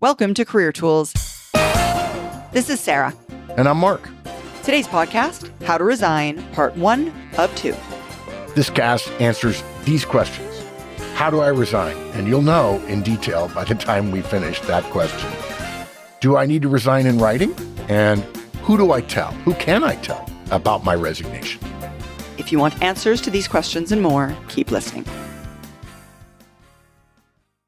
Welcome to Career Tools. This is Sarah. And I'm Mark. Today's podcast, How to Resign, Part 1 of 2. This cast answers these questions. How do I resign? And you'll know in detail by the time we finish that question. Do I need to resign in writing? And who do I tell? Who can I tell about my resignation? If you want answers to these questions and more, keep listening.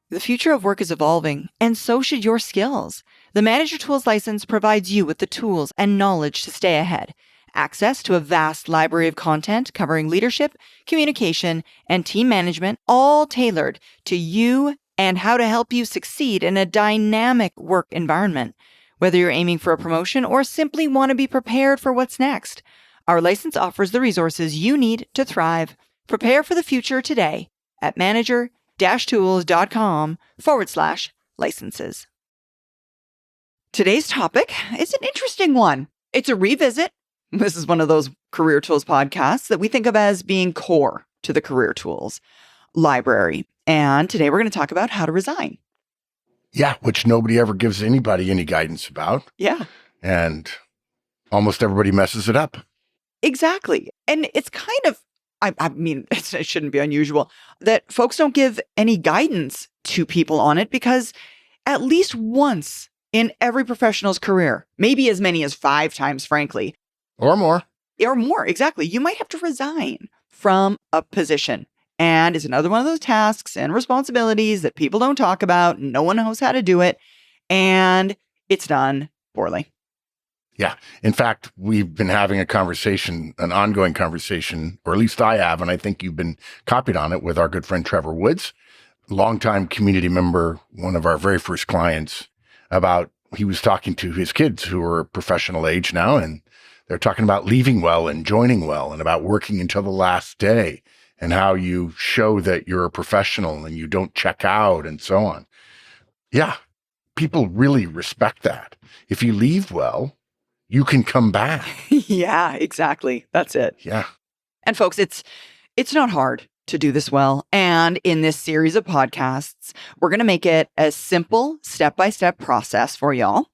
The future of work is evolving, and so should your skills. The Manager Tools license provides you with the tools and knowledge to stay ahead. Access to a vast library of content covering leadership, communication, and team management, all tailored to you and how to help you succeed in a dynamic work environment. Whether you're aiming for a promotion or simply want to be prepared for what's next, our license offers the resources you need to thrive. Prepare for the future today at manager-tools.com/licenses. Today's topic is an interesting one. It's a revisit. This is one of those Career Tools podcasts that we think of as being core to the Career Tools library. And today we're going to talk about how to resign. Yeah, which nobody ever gives anybody any guidance about. Yeah. And almost everybody messes it up. Exactly. And it's kind of, I mean, it shouldn't be unusual that folks don't give any guidance to people on it because at least once in every professional's career, maybe as many as 5 times, frankly. Or more. Or more, exactly. You might have to resign from a position. And it's another one of those tasks and responsibilities that people don't talk about. No one knows how to do it. And it's done poorly. Yeah. In fact, we've been having a conversation, an ongoing conversation, or at least I have, and I think you've been copied on it with our good friend Trevor Woods, longtime community member, one of our very first clients, about he was talking to his kids who are professional age now, and they're talking about leaving well and joining well and about working until the last day and how you show that you're a professional and you don't check out and so on. Yeah, people really respect that. If you leave well, you can come back. Yeah, exactly. That's it. Yeah. And folks, it's not hard to do this well. And in this series of podcasts, we're going to make it a simple step-by-step process for y'all.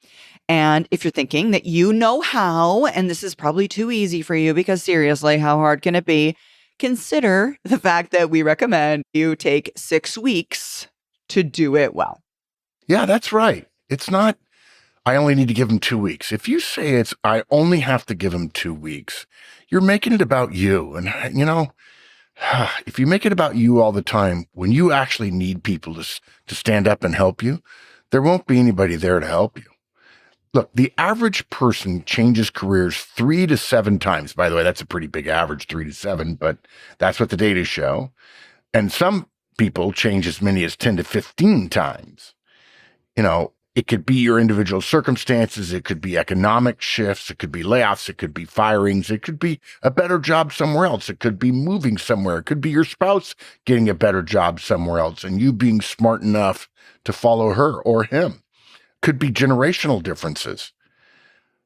And if you're thinking that you know how, and this is probably too easy for you because seriously, how hard can it be? Consider the fact that we recommend you take 6 weeks to do it well. Yeah, that's right. It's not, I only need to give them 2 weeks. If you say it's, I only have to give them 2 weeks, you're making it about you. And, you know, if you make it about you all the time, when you actually need people to stand up and help you, there won't be anybody there to help you. Look, the average person changes careers 3 to 7 times. By the way, that's a pretty big average, 3 to 7, but that's what the data show. And some people change as many as 10 to 15 times. You know, it could be your individual circumstances. It could be economic shifts. It could be layoffs. It could be firings. It could be a better job somewhere else. It could be moving somewhere. It could be your spouse getting a better job somewhere else and you being smart enough to follow her or him. Could be generational differences.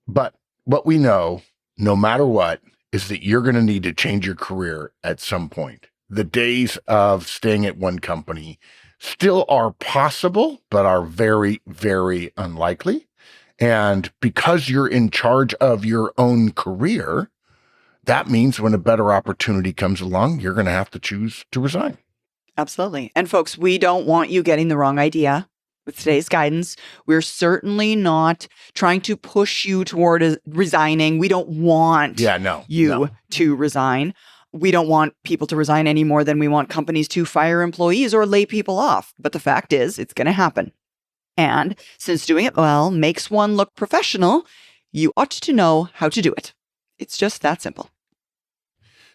But what we know, no matter what, is that you're going to need to change your career at some point. The days of staying at one company still are possible, but are very, very unlikely. And because you're in charge of your own career, that means when a better opportunity comes along, you're going to have to choose to resign. Absolutely. And folks, we don't want you getting the wrong idea. With today's guidance, we're certainly not trying to push you toward resigning. We don't want you to resign. We don't want people to resign any more than we want companies to fire employees or lay people off. But the fact is, it's going to happen. And since doing it well makes one look professional, you ought to know how to do it. It's just that simple.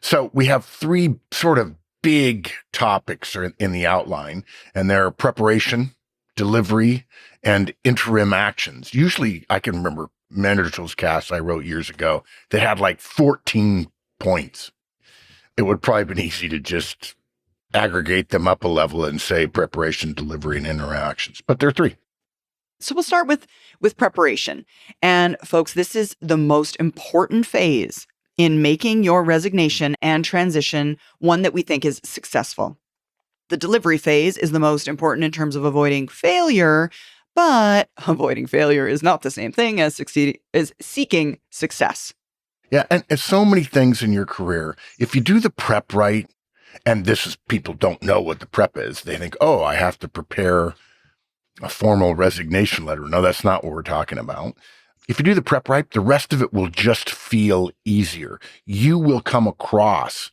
So we have 3 sort of big topics in the outline, and they're preparation, delivery, and interim actions. Usually, I can remember Manager Tools casts I wrote years ago that had like 14 points. It would probably have been easy to just aggregate them up a level and say preparation, delivery, and interim actions. But there are 3. So we'll start with preparation. And folks, this is the most important phase in making your resignation and transition one that we think is successful. The delivery phase is the most important in terms of avoiding failure, But avoiding failure is not the same thing as seeking success. Yeah. And so many things in your career, if you do the prep right, and this is people don't know what the prep is. They think, oh, I have to prepare a formal resignation letter. No, that's not what we're talking about. If you do the prep right, the rest of it will just feel easier. You will come across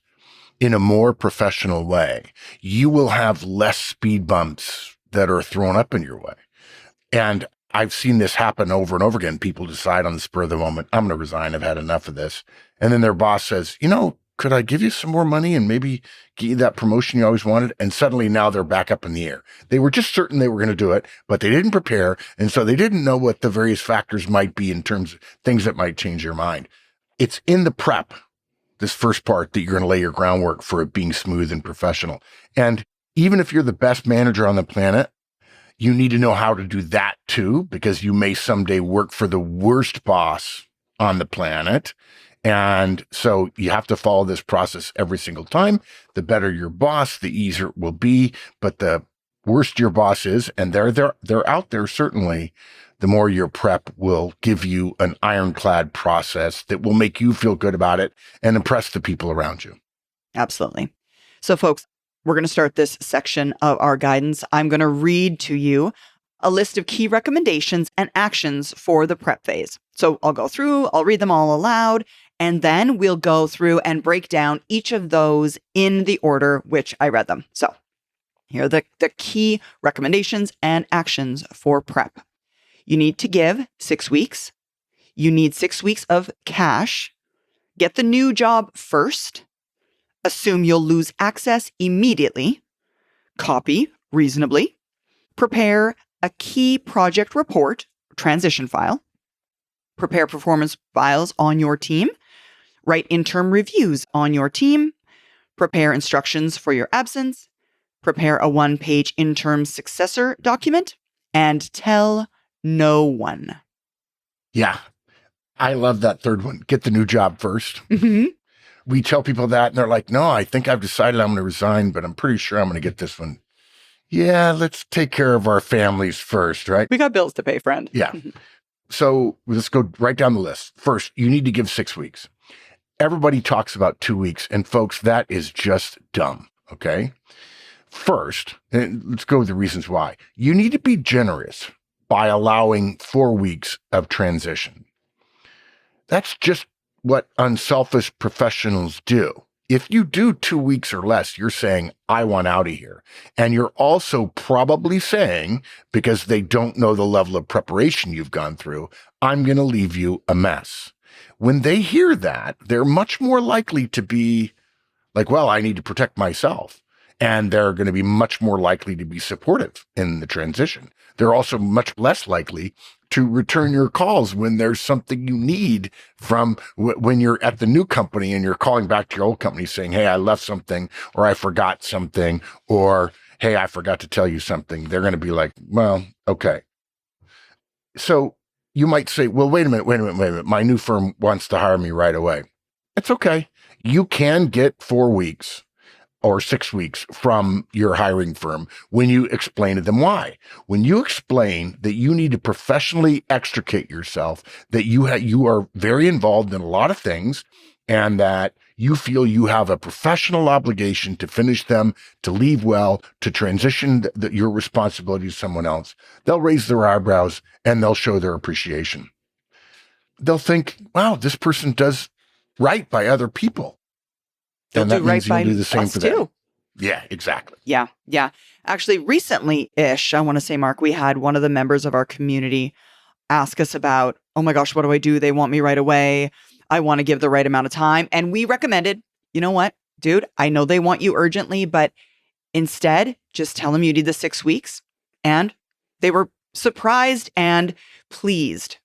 in a more professional way. You will have less speed bumps that are thrown up in your way. And I've seen this happen over and over again. People decide on the spur of the moment, I'm going to resign. I've had enough of this. And then their boss says, could I give you some more money and maybe get you that promotion you always wanted? And suddenly now they're back up in the air. They were just certain they were going to do it, but they didn't prepare. And so they didn't know what the various factors might be in terms of things that might change your mind. It's in the prep, this first part, that you're going to lay your groundwork for it being smooth and professional. And even if you're the best manager on the planet, you need to know how to do that too, because you may someday work for the worst boss on the planet. And so you have to follow this process every single time. The better your boss, the easier it will be. But the worse your boss is, and they're out there certainly, the more your prep will give you an ironclad process that will make you feel good about it and impress the people around you. Absolutely. So folks, we're going to start this section of our guidance. I'm going to read to you a list of key recommendations and actions for the prep phase. So I'll go through, I'll read them all aloud, and then we'll go through and break down each of those in the order which I read them. So here are the key recommendations and actions for prep. You need to give 6 weeks. You need 6 weeks of cash. Get the new job first. Assume you'll lose access immediately. Copy reasonably. Prepare a key project report, transition file. Prepare performance files on your team. Write interim reviews on your team. Prepare instructions for your absence. Prepare a 1-page interim successor document. And tell no one. Yeah. I love that third one. Get the new job first. Mm-hmm. We tell people that and they're like, no, I think I've decided I'm going to resign, but I'm pretty sure I'm going to get this one. Yeah, let's take care of our families first, right? We got bills to pay, friend. Yeah. So let's go right down the list. First, you need to give 6 weeks. Everybody talks about 2 weeks, and folks, that is just dumb, okay? First, and let's go with the reasons why. You need to be generous by allowing 4 weeks of transition. That's just what unselfish professionals do. If you do 2 weeks or less, you're saying, I want out of here. And you're also probably saying, because they don't know the level of preparation you've gone through, I'm going to leave you a mess. When they hear that, they're much more likely to be like, well, I need to protect myself. And they're going to be much more likely to be supportive in the transition. They're also much less likely to return your calls when there's something you need from when you're at the new company and you're calling back to your old company saying, hey, I left something, or I forgot something, or hey, I forgot to tell you something. They're going to be like, well, okay. So you might say, well, wait a minute. My new firm wants to hire me right away. It's okay. You can get 4 weeks or 6 weeks from your hiring firm when you explain to them why. When you explain that you need to professionally extricate yourself, that you are very involved in a lot of things, and that you feel you have a professional obligation to finish them, to leave well, to transition your responsibility to someone else, they'll raise their eyebrows and they'll show their appreciation. They'll think, wow, this person does right by other people. They'll and that do right means you'll by do the same us for them. too. Yeah, exactly. Yeah. Actually, recently-ish, I want to say, Mark, we had one of the members of our community ask us about, oh my gosh, what do I do? They want me right away. I want to give the right amount of time. And we recommended, you know what, dude, I know they want you urgently, but instead, just tell them you need the 6 weeks. And they were surprised and pleased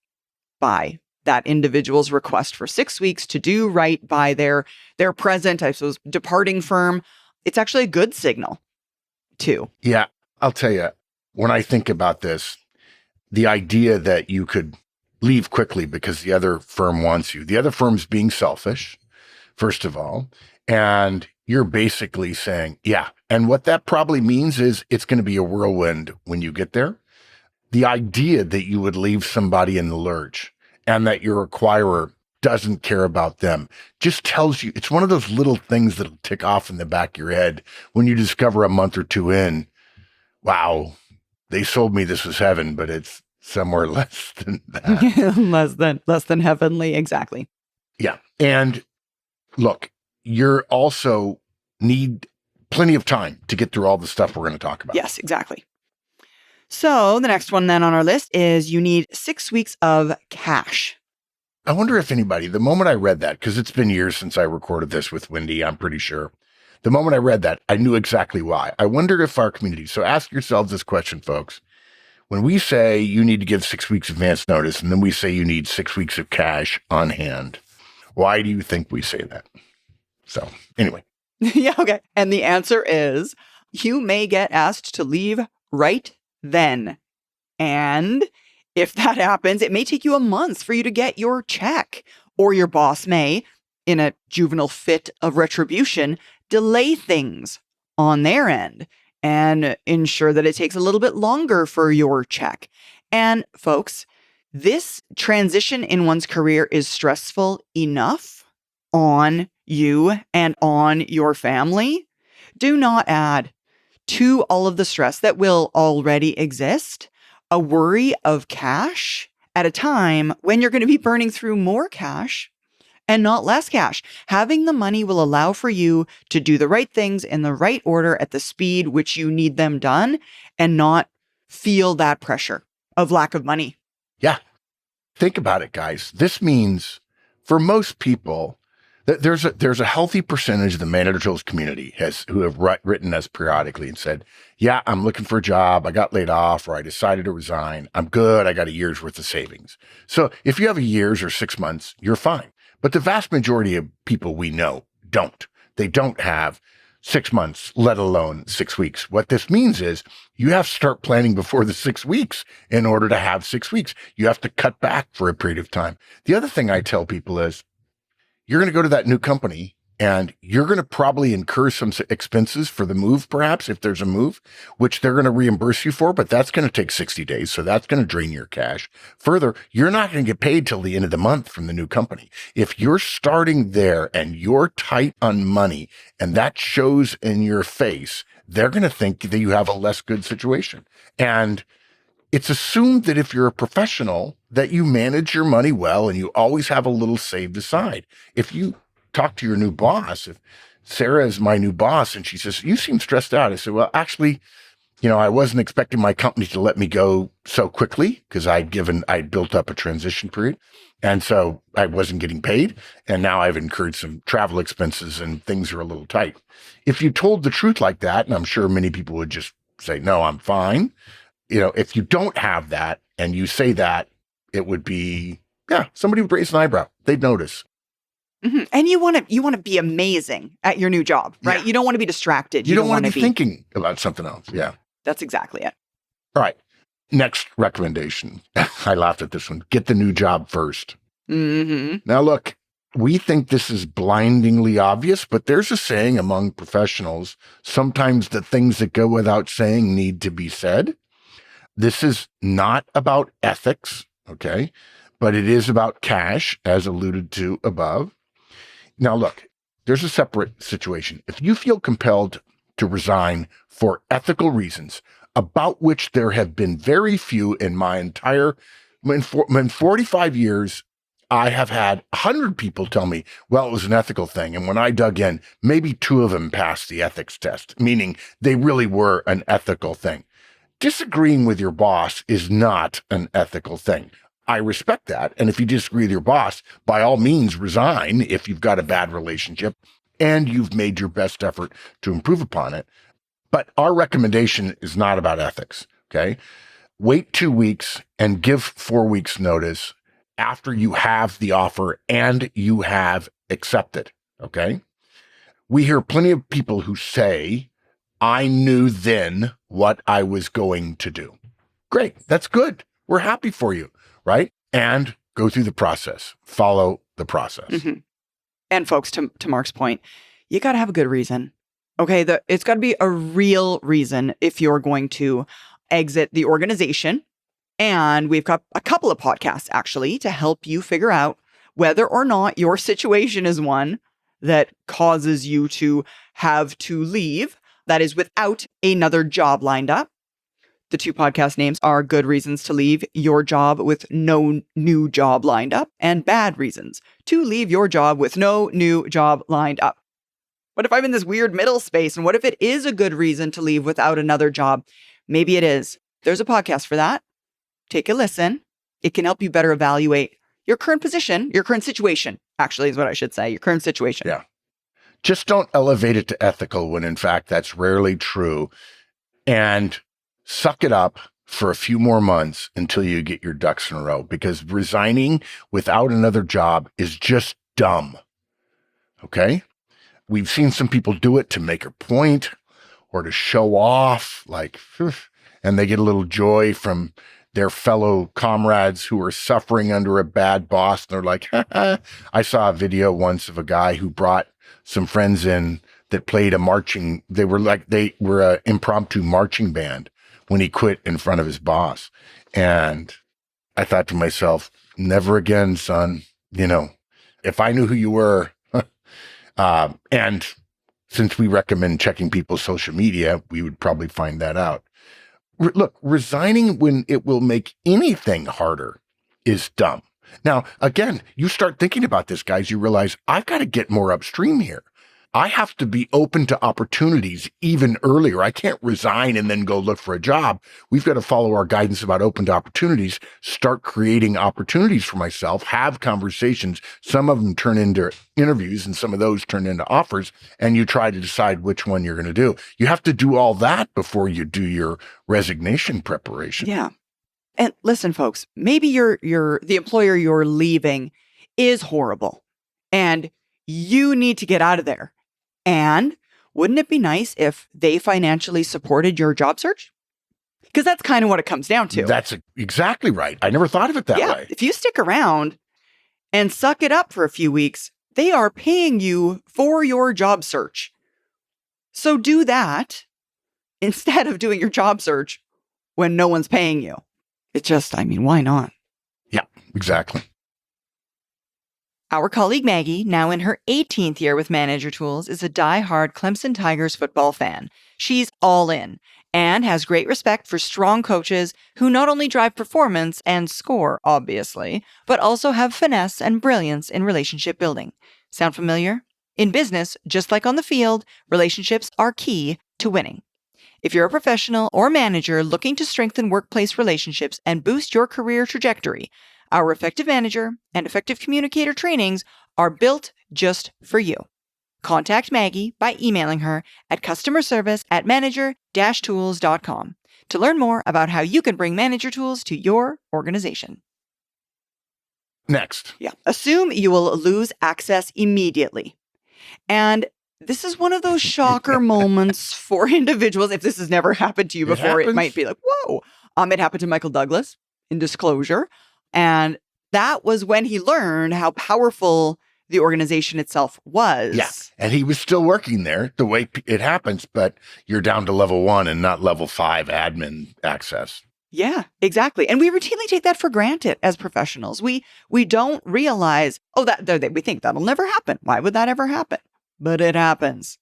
by that individual's request for 6 weeks to do right by their present, I suppose, departing firm. It's actually a good signal too. Yeah, I'll tell you, when I think about this, the idea that you could leave quickly because the other firm wants you, the other firm's being selfish, first of all, and you're basically saying, yeah. And what that probably means is it's going to be a whirlwind when you get there. The idea that you would leave somebody in the lurch and that your acquirer doesn't care about them just tells you, it's one of those little things that'll tick off in the back of your head when you discover a month or two in, wow, they sold me this was heaven, but it's somewhere less than that. less than heavenly, exactly. Yeah. And look, you're also need plenty of time to get through all the stuff we're going to talk about. Yes, exactly. So the next one then on our list is you need 6 weeks of cash. I wonder if anybody, the moment I read that, because it's been years since I recorded this with Wendy, I'm pretty sure. The moment I read that, I knew exactly why. I wonder if our community, so ask yourselves this question, folks. When we say you need to give 6 weeks advance notice, and then we say you need 6 weeks of cash on hand, why do you think we say that? So anyway. Yeah, okay. And the answer is you may get asked to leave right then. And if that happens, it may take you a month for you to get your check, or your boss may, in a juvenile fit of retribution, delay things on their end and ensure that it takes a little bit longer for your check. And folks, this transition in one's career is stressful enough on you and on your family. Do not add to all of the stress that will already exist a worry of cash at a time when you're going to be burning through more cash and not less cash. Having the money will allow for you to do the right things in the right order at the speed which you need them done and not feel that pressure of lack of money. Yeah. Think about it, guys. This means for most people that there's a healthy percentage of the manager tools community who have written us periodically and said, yeah, I'm looking for a job. I got laid off, or I decided to resign. I'm good. I got a year's worth of savings. So if you have a year's or 6 months, you're fine. But the vast majority of people we know don't. They don't have 6 months, let alone 6 weeks. What this means is you have to start planning before the 6 weeks in order to have 6 weeks. You have to cut back for a period of time. The other thing I tell people is you're going to go to that new company and you're going to probably incur some expenses for the move, perhaps, if there's a move, which they're going to reimburse you for, but that's going to take 60 days. So that's going to drain your cash. Further, you're not going to get paid till the end of the month from the new company. If you're starting there and you're tight on money and that shows in your face, they're going to think that you have a less good situation. And it's assumed that if you're a professional, that you manage your money well and you always have a little saved aside. If you talk to your new boss, if Sarah is my new boss and she says, you seem stressed out. I said, well, actually, I wasn't expecting my company to let me go so quickly because I'd built up a transition period. And so I wasn't getting paid. And now I've incurred some travel expenses and things are a little tight. If you told the truth like that, and I'm sure many people would just say, no, I'm fine. If you don't have that and you say that, it would be, somebody would raise an eyebrow. They'd notice. Mm-hmm. And you want to be amazing at your new job, right? Yeah. You don't want to be distracted. You don't want to be thinking about something else. Yeah. That's exactly it. All right. Next recommendation. I laughed at this one. Get the new job first. Mm-hmm. Now, look, we think this is blindingly obvious, but there's a saying among professionals, sometimes the things that go without saying need to be said. This is not about ethics, okay? But it is about cash, as alluded to above. Now, look, there's a separate situation. If you feel compelled to resign for ethical reasons, about which there have been very few in my entire, in 45 years, I have had 100 people tell me, well, it was an ethical thing. And when I dug in, maybe 2 of them passed the ethics test, meaning they really were an ethical thing. Disagreeing with your boss is not an ethical thing. I respect that. And if you disagree with your boss, by all means, resign if you've got a bad relationship and you've made your best effort to improve upon it. But our recommendation is not about ethics, okay? Wait 2 weeks and give 4 weeks notice after you have the offer and you have accepted, okay? We hear plenty of people who say, I knew then what I was going to do. Great. That's good. We're happy for you, right? And go through the process. Follow the process. Mm-hmm. And folks, to Mark's point, you got to have a good reason. Okay, it's got to be a real reason if you're going to exit the organization. And we've got a couple of podcasts actually to help you figure out whether or not your situation is one that causes you to have to leave, that is without another job lined up. The two podcast names are Good Reasons to Leave Your Job with No New Job Lined Up and Bad Reasons to Leave Your Job with No New Job Lined Up. What if I'm in this weird middle space? And what if it is a good reason to leave without another job? Maybe it is. There's a podcast for that. Take a listen. It can help you better evaluate your current position, your current situation, actually is what I should say, your current situation. Yeah. Just don't elevate it to ethical when in fact that's rarely true. And suck it up for a few more months until you get your ducks in a row, because resigning without another job is just dumb. Okay? We've seen some people do it to make a point or to show off, like, and they get a little joy from their fellow comrades who are suffering under a bad boss. And they're like, I saw a video once of a guy who brought some friends in that played they were an impromptu marching band when he quit in front of his boss. And I thought to myself, never again, son. If I knew who you were, and since we recommend checking people's social media, we would probably find that out. Look, resigning when it will make anything harder is dumb. Now, again, you start thinking about this, guys, you realize I've got to get more upstream here. I have to be open to opportunities even earlier. I can't resign and then go look for a job. We've got to follow our guidance about open to opportunities, start creating opportunities for myself, have conversations. Some of them turn into interviews and some of those turn into offers, and you try to decide which one you're going to do. You have to do all that before you do your resignation preparation. Yeah. And listen, folks, maybe the employer you're leaving is horrible and you need to get out of there. And wouldn't it be nice if they financially supported your job search? Because that's kind of what it comes down to. That's exactly right. I never thought of it that way. If you stick around and suck it up for a few weeks, they are paying you for your job search. So do that instead of doing your job search when no one's paying you. Why not? Yeah, exactly. Our colleague Maggie, now in her 18th year with Manager Tools, is a die-hard Clemson Tigers football fan. She's all in and has great respect for strong coaches who not only drive performance and score, obviously, but also have finesse and brilliance in relationship building. Sound familiar? In business, just like on the field, relationships are key to winning. If you're a professional or manager looking to strengthen workplace relationships and boost your career trajectory, our Effective Manager and Effective Communicator trainings are built just for you. Contact Maggie by emailing her at customerservice@manager-tools.com to learn more about how you can bring Manager Tools to your organization. Next. Yeah. Assume you will lose access immediately. And this is one of those shocker moments for individuals. If this has never happened to you before, it might be like, whoa. It happened to Michael Douglas in Disclosure. And that was when he learned how powerful the organization itself was. Yeah. And he was still working there the way it happens, but you're down to level 1 and not level 5 admin access. Yeah, exactly. And we routinely take that for granted as professionals. We don't realize, we think that'll never happen. Why would that ever happen? But it happens.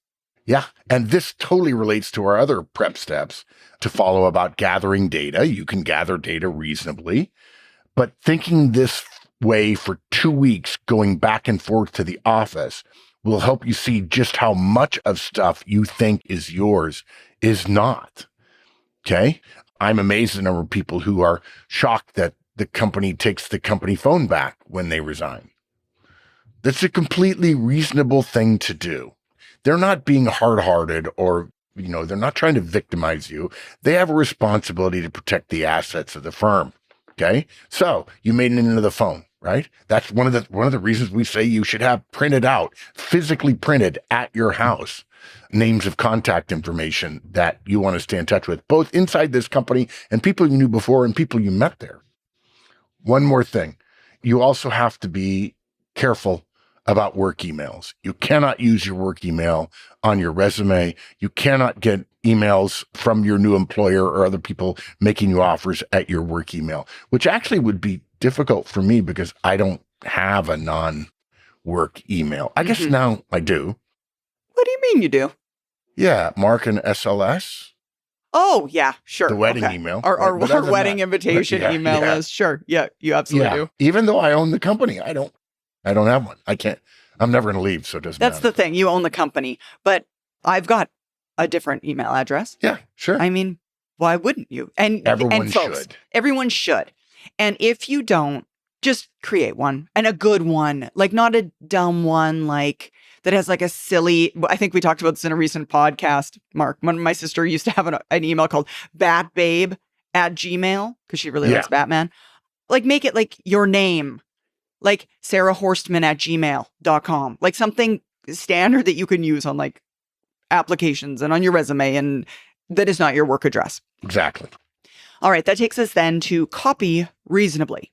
Yeah. And this totally relates to our other prep steps to follow about gathering data. You can gather data reasonably, but thinking this way for 2 weeks, going back and forth to the office, will help you see just how much of stuff you think is yours is not. Okay. I'm amazed at the number of people who are shocked that the company takes the company phone back when they resign. That's a completely reasonable thing to do. They're not being hard-hearted or, they're not trying to victimize you. They have a responsibility to protect the assets of the firm. Okay. So you made it into the phone, right? That's one of the reasons we say you should have printed out, physically printed at your house, names of contact information that you want to stay in touch with, both inside this company and people you knew before and people you met there. One more thing. You also have to be careful about work emails. You cannot use your work email on your resume. You cannot get emails from your new employer or other people making you offers at your work email, which actually would be difficult for me because I don't have a non-work email. I guess now I do. What do you mean you do? Yeah, Mark and SLS. Oh, yeah, sure. The wedding email. Our But other than wedding that- invitation Yeah, email yeah. list. Sure. Yeah, you absolutely do. Even though I own the company, I don't have one. I can't. I'm never going to leave, so it doesn't That's matter. the thing. You own the company, but I've got a different email address. Yeah, sure. I mean, why wouldn't you? And Everyone folks, should. Everyone should. And if you don't, just create one, and a good one, like not a dumb one, like that has like a silly. I think we talked about this in a recent podcast, Mark. When my sister used to have an email called batbabe@gmail because she really likes Batman. Like make it like your name, like Sarah Horstman@gmail.com, like something standard that you can use on like applications and on your resume, and that is not your work address. Exactly. All right, that takes us then to copy reasonably.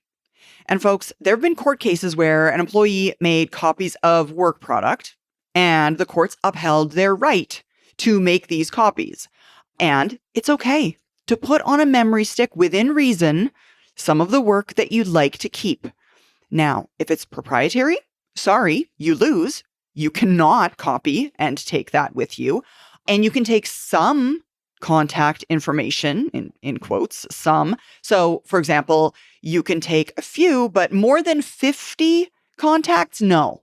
And folks, there have been court cases where an employee made copies of work product and the courts upheld their right to make these copies. And it's okay to put on a memory stick within reason some of the work that you'd like to keep. Now, if it's proprietary, sorry, you lose. You cannot copy and take that with you. And you can take some contact information, in quotes, some. So, for example, you can take a few, but more than 50 contacts? No,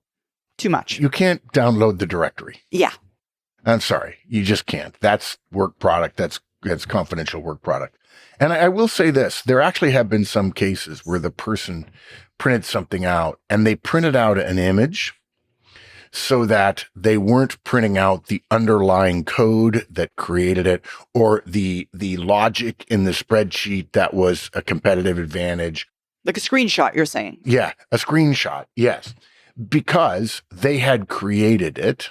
too much. You can't download the directory. Yeah. I'm sorry. You just can't. That's work product. That's confidential work product. And I will say this, there actually have been some cases where the person printed something out and they printed out an image so that they weren't printing out the underlying code that created it or the logic in the spreadsheet that was a competitive advantage. Like a screenshot, you're saying? Yeah, a screenshot, yes. Because they had created it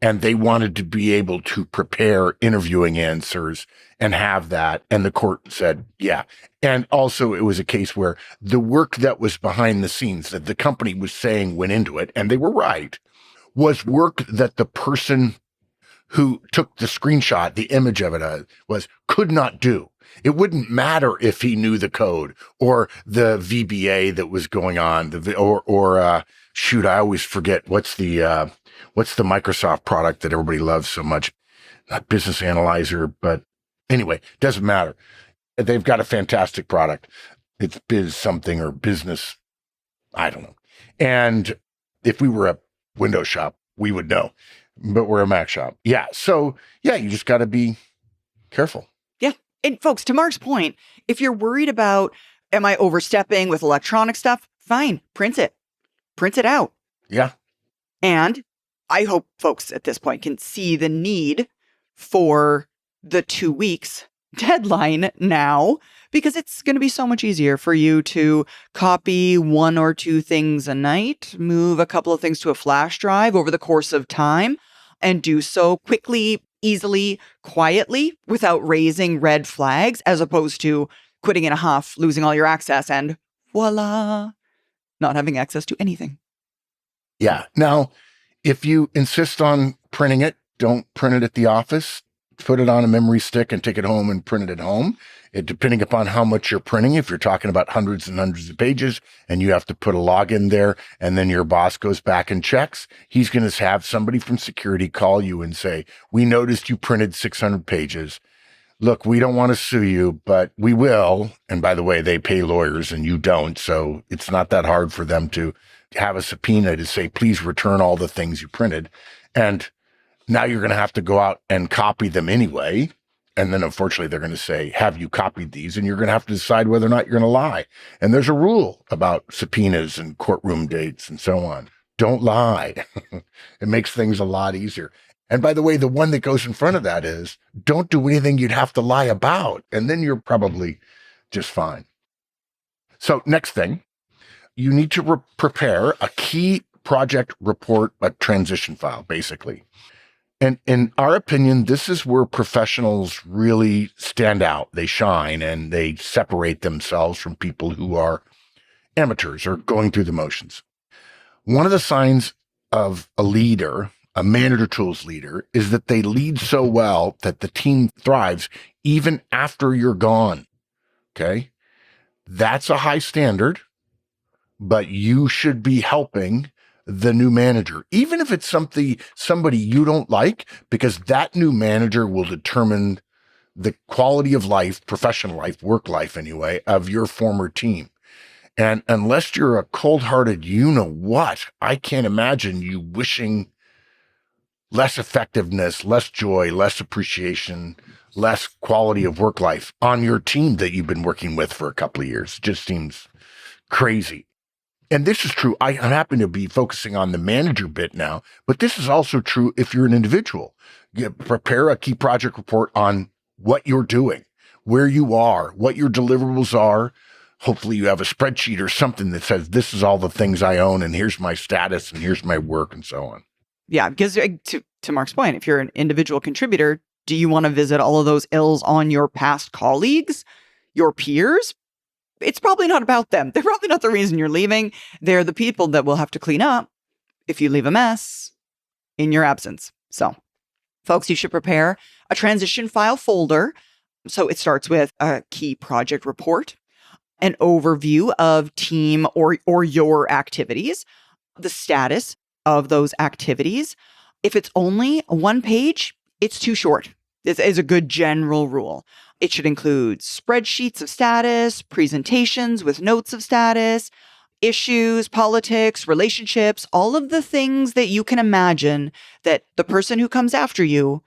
and they wanted to be able to prepare interviewing answers and have that. And the court said, yeah. And also it was a case where the work that was behind the scenes that the company was saying went into it, and they were right, was work that the person who took the screenshot, the image of it could not do. It wouldn't matter if he knew the code or the VBA that was going on, shoot, I always forget what's the Microsoft product that everybody loves so much? Not Business Analyzer, but anyway, doesn't matter. They've got a fantastic product. It's Biz something or business. I don't know. And if we were a Windows shop, we would know, but we're a Mac shop. Yeah. So yeah, you just got to be careful. Yeah. And folks, to Mark's point, if you're worried about, am I overstepping with electronic stuff? Fine. Print it out. Yeah. And I hope folks at this point can see the need for the 2 weeks deadline now, because it's going to be so much easier for you to copy 1 or 2 things a night, move a couple of things to a flash drive over the course of time, and do so quickly, easily, quietly, without raising red flags, as opposed to quitting in a huff, losing all your access, and voila, not having access to anything. Yeah. Now, if you insist on printing it, don't print it at the office. Put it on a memory stick and take it home and print it at home. Depending upon how much you're printing, if you're talking about hundreds and hundreds of pages and you have to put a log in there and then your boss goes back and checks, he's going to have somebody from security call you and say, we noticed you printed 600 pages. Look, we don't want to sue you, but we will. And by the way, they pay lawyers and you don't. So it's not that hard for them to have a subpoena to say, please return all the things you printed. And now you're going to have to go out and copy them anyway. And then unfortunately, they're going to say, have you copied these? And you're going to have to decide whether or not you're going to lie. And there's a rule about subpoenas and courtroom dates and so on. Don't lie. It makes things a lot easier. And by the way, the one that goes in front of that is don't do anything you'd have to lie about. And then you're probably just fine. So next thing, you need to prepare a key project report, a transition file, basically. And in our opinion, this is where professionals really stand out. They shine and they separate themselves from people who are amateurs or going through the motions. One of the signs of a leader a manager tools leader is that they lead so well that the team thrives even after you're gone. Okay. That's a high standard, but you should be helping the new manager, even if it's somebody you don't like, because that new manager will determine the quality of life, professional life, work life anyway, of your former team. And unless you're a cold-hearted you-know-what, I can't imagine you wishing less effectiveness, less joy, less appreciation, less quality of work life on your team that you've been working with for a couple of years. It just seems crazy. And this is true. I happen to be focusing on the manager bit now, but this is also true if you're an individual. You prepare a key project report on what you're doing, where you are, what your deliverables are. Hopefully you have a spreadsheet or something that says, this is all the things I own, and here's my status, and here's my work, and so on. Yeah, because to Mark's point, if you're an individual contributor, do you want to visit all of those ills on your past colleagues, your peers? It's probably not about them. They're probably not the reason you're leaving. They're the people that will have to clean up if you leave a mess in your absence. So, folks, you should prepare a transition file folder. So it starts with a key project report, an overview of team or your activities, the status of those activities. If it's only one page, it's too short. This is a good general rule. It should include spreadsheets of status, presentations with notes of status, issues, politics, relationships, all of the things that you can imagine that the person who comes after you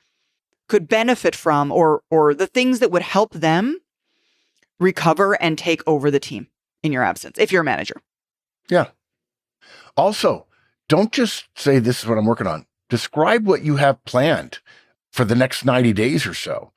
could benefit from, or the things that would help them recover and take over the team in your absence, if you're a manager. Yeah. Also, don't just say, this is what I'm working on. Describe what you have planned for the next 90 days or so.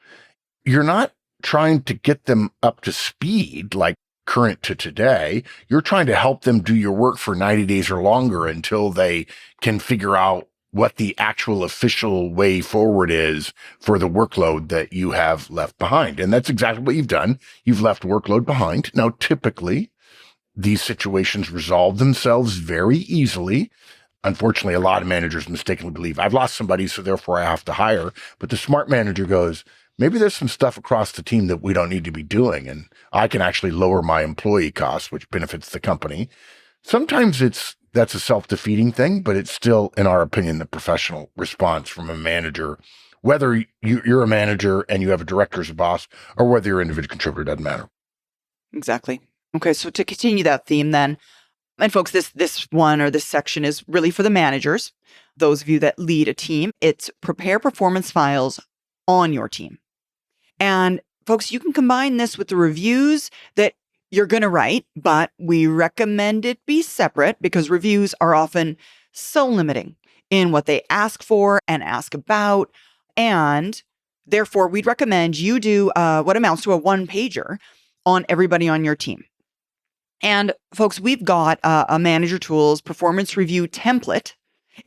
You're not trying to get them up to speed, like current to today. You're trying to help them do your work for 90 days or longer until they can figure out what the actual official way forward is for the workload that you have left behind. And that's exactly what you've done. You've left workload behind. Now, typically, these situations resolve themselves very easily. Unfortunately, a lot of managers mistakenly believe I've lost somebody, so therefore I have to hire. But the smart manager goes, maybe there's some stuff across the team that we don't need to be doing, and I can actually lower my employee costs, which benefits the company. Sometimes that's a self-defeating thing, but it's still, in our opinion, the professional response from a manager, whether you're a manager and you have a director as a boss, or whether you're an individual contributor, doesn't matter. Exactly. Okay, so to continue that theme then, and folks, this one or this section is really for the managers, those of you that lead a team. It's prepare performance files on your team. And folks, you can combine this with the reviews that you're going to write, but we recommend it be separate because reviews are often so limiting in what they ask for and ask about. And therefore, we'd recommend you do what amounts to a one-pager on everybody on your team. And folks, we've got a Manager Tools performance review template.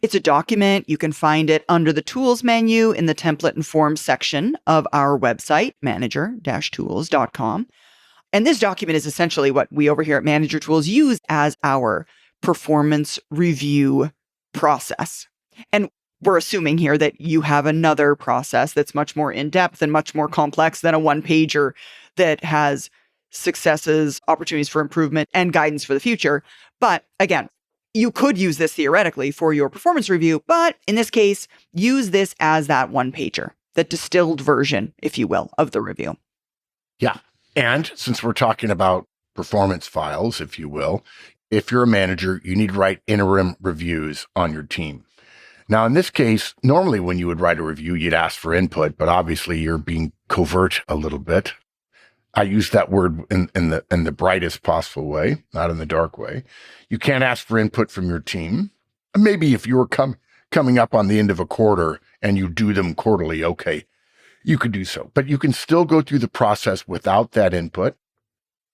It's a document. You can find it under the Tools menu in the Template and Forms section of our website, manager-tools.com. And this document is essentially what we over here at Manager Tools use as our performance review process. And we're assuming here that you have another process that's much more in-depth and much more complex than a one-pager that has successes, opportunities for improvement, and guidance for the future. But again, you could use this theoretically for your performance review, but in this case, use this as that one-pager, the distilled version, if you will, of the review. Yeah. And since we're talking about performance files, if you will, if you're a manager, you need to write interim reviews on your team. Now, in this case, normally when you would write a review, you'd ask for input, but obviously you're being covert a little bit. I use that word in the brightest possible way, not in the dark way. You can't ask for input from your team. Maybe if you were coming up on the end of a quarter and you do them quarterly, okay, you could do so. But you can still go through the process without that input.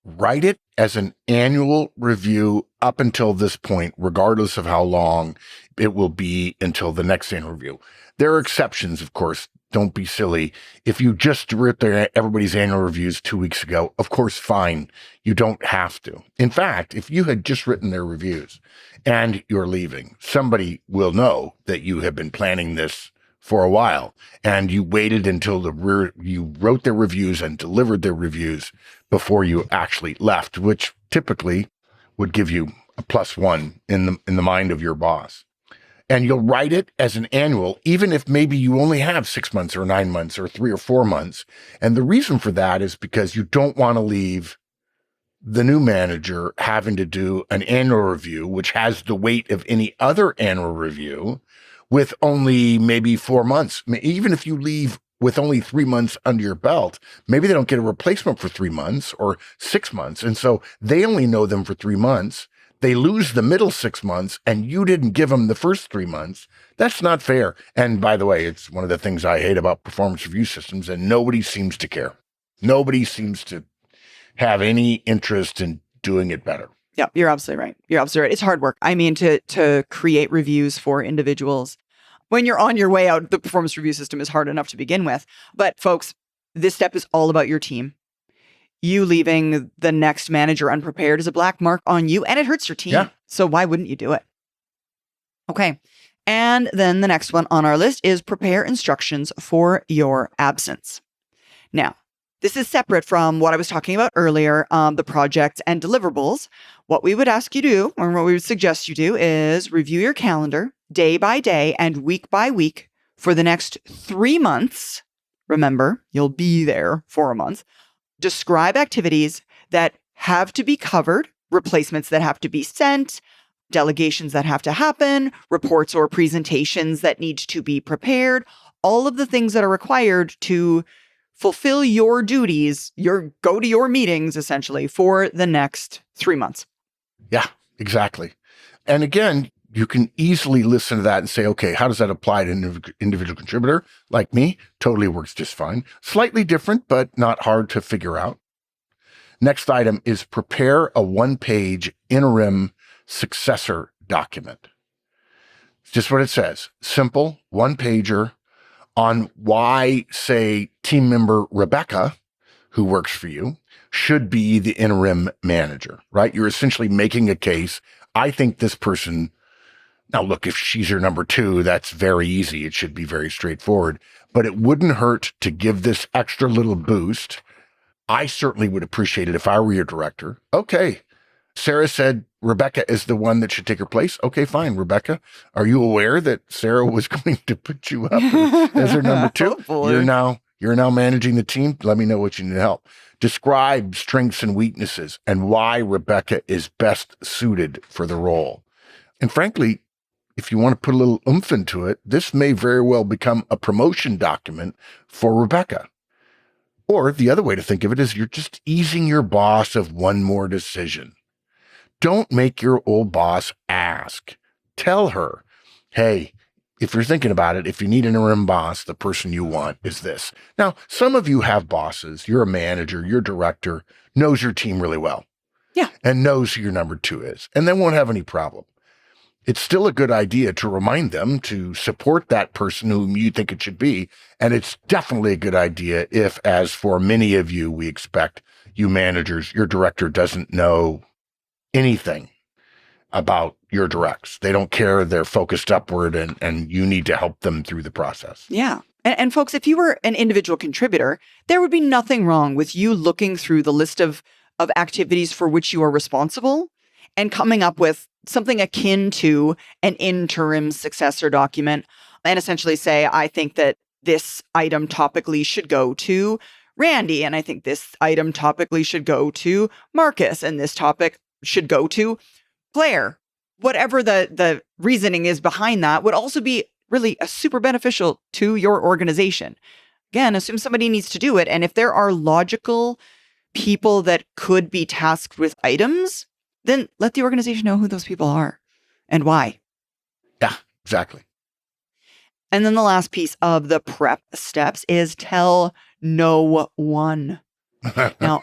Write it as an annual review up until this point, regardless of how long it will be until the next annual review. There are exceptions, of course. Don't be silly. If you just wrote everybody's annual reviews 2 weeks ago, of course, fine. You don't have to. In fact, if you had just written their reviews and you're leaving, somebody will know that you have been planning this for a while and you waited until you wrote their reviews and delivered their reviews before you actually left, which typically would give you a +1 in the mind of your boss. And you'll write it as an annual, even if maybe you only have 6 months or 9 months or 3 or 4 months. And the reason for that is because you don't want to leave the new manager having to do an annual review, which has the weight of any other annual review, with only maybe 4 months. Even if you leave with only 3 months under your belt, maybe they don't get a replacement for 3 months or 6 months. And so they only know them for 3 months. They lose the middle 6 months and you didn't give them the first 3 months. That's not fair. And by the way, it's one of the things I hate about performance review systems, and nobody seems to care. Nobody seems to have any interest in doing it better. Yeah, you're absolutely right. You're absolutely right. It's hard work. I mean, to create reviews for individuals when you're on your way out, the performance review system is hard enough to begin with. But folks, this step is all about your team. You leaving the next manager unprepared is a black mark on you, and it hurts your team. Yeah. So why wouldn't you do it? Okay. And then the next one on our list is prepare instructions for your absence. Now, this is separate from what I was talking about earlier, the projects and deliverables. What we would ask you to do, or what we would suggest you do, is review your calendar day by day and week by week for the next 3 months. Remember, you'll be there for a month. Describe activities that have to be covered, replacements that have to be sent, delegations that have to happen, reports or presentations that need to be prepared, all of the things that are required to fulfill your duties, go to your meetings essentially for the next 3 months. Yeah, exactly. And again, you can easily listen to that and say, okay, how does that apply to an individual contributor like me? Totally works just fine. Slightly different, but not hard to figure out. Next item is prepare a 1-page interim successor document. It's just what it says. Simple, 1-pager on why, say, team member Rebecca, who works for you, should be the interim manager, right? You're essentially making a case. I think this person, now look, if she's your number 2, that's very easy. It should be very straightforward, but it wouldn't hurt to give this extra little boost. I certainly would appreciate it if I were your director. Okay, Sarah said Rebecca is the one that should take her place. Okay, fine. Rebecca, are you aware that Sarah was going to put you up as her number 2? Hopefully. You're now managing the team. Let me know what you need help. Describe strengths and weaknesses and why Rebecca is best suited for the role. And frankly, if you want to put a little oomph into it, this may very well become a promotion document for Rebecca. Or the other way to think of it is you're just easing your boss of one more decision. Don't make your old boss ask. Tell her, hey, if you're thinking about it, if you need an interim boss, the person you want is this. Now, some of you have bosses. You're a manager, your director, knows your team really well. Yeah. And knows who your number 2 is, and they won't have any problem. It's still a good idea to remind them to support that person whom you think it should be. And it's definitely a good idea if, as for many of you, we expect you managers, your director doesn't know anything about your directs. They don't care. They're focused upward, and you need to help them through the process. Yeah. And folks, if you were an individual contributor, there would be nothing wrong with you looking through the list of activities for which you are responsible and coming up with something akin to an interim successor document and essentially say, I think that this item topically should go to Randy, and I think this item topically should go to Marcus, and this topic should go to Claire. Whatever the reasoning is behind that would also be really super beneficial to your organization. Again, assume somebody needs to do it. And if there are logical people that could be tasked with items, then let the organization know who those people are and why. Yeah, exactly. And then the last piece of the prep steps is tell no one. Now,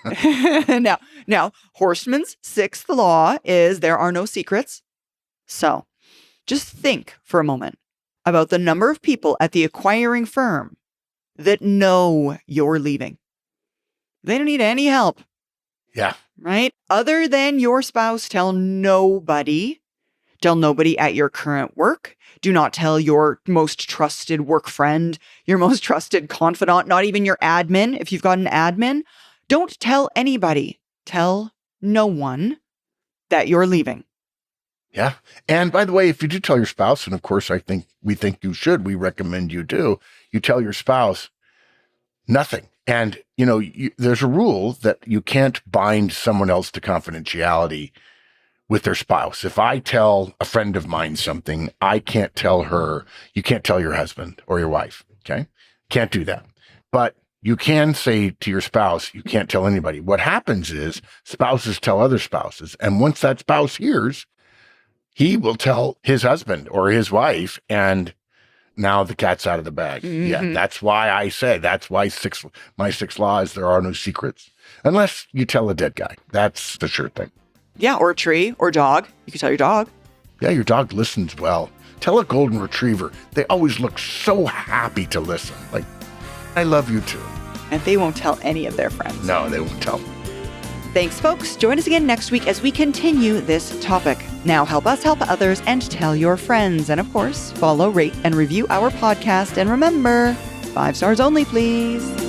Horstman's 6th law is there are no secrets. So just think for a moment about the number of people at the acquiring firm that know you're leaving. They don't need any help. Yeah. Right? Other than your spouse, tell nobody. Tell nobody at your current work. Do not tell your most trusted work friend, your most trusted confidant, not even your admin. If you've got an admin, don't tell anybody. Tell no one that you're leaving. Yeah. And by the way, if you do tell your spouse, and of course, we think you should, we recommend you do, you tell your spouse nothing. And, there's a rule that you can't bind someone else to confidentiality with their spouse. If I tell a friend of mine something, I can't tell her, you can't tell your husband or your wife. Okay. Can't do that. But you can say to your spouse, you can't tell anybody. What happens is spouses tell other spouses. And once that spouse hears, he will tell his husband or his wife, and now the cat's out of the bag. Mm-hmm. Yeah, that's why I say, that's why my 6 laws, there are no secrets. Unless you tell a dead guy. That's the sure thing. Yeah, or a tree, or dog. You can tell your dog. Yeah, your dog listens well. Tell a golden retriever. They always look so happy to listen. Like, I love you too. And they won't tell any of their friends. No, they won't tell them. Thanks, folks. Join us again next week as we continue this topic. Now help us help others and tell your friends. And of course, follow, rate, and review our podcast. And remember, 5 stars only, please.